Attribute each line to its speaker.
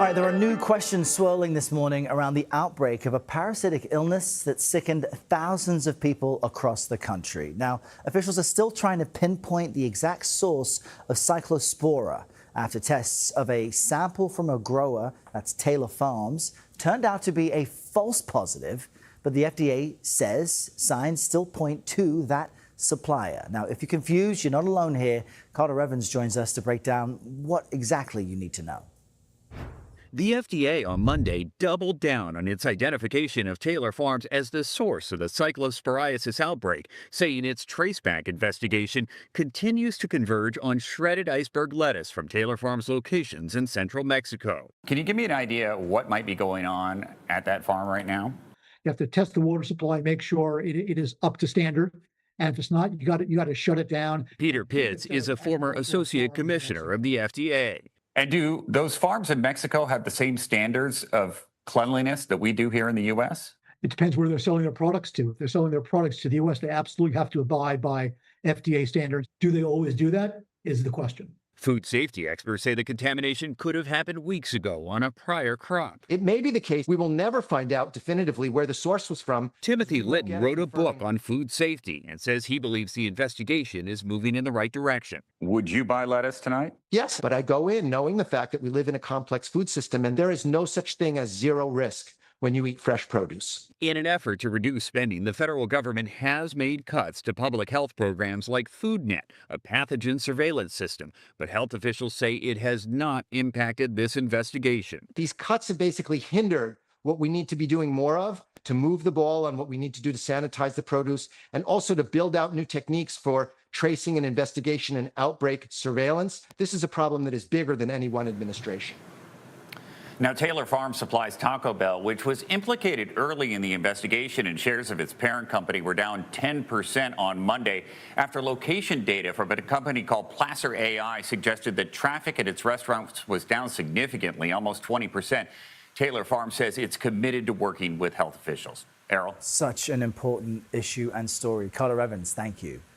Speaker 1: All right, there are new questions swirling this morning around the outbreak of a parasitic illness that sickened thousands of people across the country. Now, officials are still trying to pinpoint the exact source of cyclospora after tests of a sample from a grower, that's Taylor Farms, turned out to be a false positive, but the FDA says signs still point to that supplier. Now, if you're confused, you're not alone here. Carter Evans joins us to break down what exactly you need to know.
Speaker 2: The FDA on Monday doubled down on its identification of Taylor Farms as the source of the cyclosporiasis outbreak, saying its traceback investigation continues to converge on shredded iceberg lettuce from Taylor Farms locations in central Mexico.
Speaker 3: Can you give me an idea what might be going on at that farm right now?
Speaker 4: You have to test the water supply, make sure it is up to standard. And if it's not, you got to shut it down.
Speaker 2: Peter Pitts is a former associate commissioner of the FDA.
Speaker 3: And do those farms in Mexico have the same standards of cleanliness that we do here in the U.S.?
Speaker 4: It depends where they're selling their products to. If they're selling their products to the U.S., they absolutely have to abide by FDA standards. Do they always do that is the question.
Speaker 2: Food safety experts say the contamination could have happened weeks ago on a prior crop.
Speaker 5: It may be the case we will never find out definitively where the source was from.
Speaker 2: Timothy Litton wrote a book on food safety and says he believes the investigation is moving in the right direction.
Speaker 3: Would you buy lettuce tonight?
Speaker 5: Yes, but I go in knowing the fact that we live in a complex food system and there is no such thing as zero risk when you eat fresh produce.
Speaker 2: In an effort to reduce spending, the federal government has made cuts to public health programs like FoodNet, a pathogen surveillance system. But health officials say it has not impacted this investigation.
Speaker 5: These cuts have basically hindered what we need to be doing more of, to move the ball on what we need to do to sanitize the produce, and also to build out new techniques for tracing and investigation and outbreak surveillance. This is a problem that is bigger than any one administration.
Speaker 3: Now, Taylor Farms supplies Taco Bell, which was implicated early in the investigation, and shares of its parent company were down 10% on Monday after location data from a company called Placer AI suggested that traffic at its restaurants was down significantly, almost 20%. Taylor Farms says it's committed to working with health officials. Errol?
Speaker 1: Such an important issue and story. Carter Evans, thank you.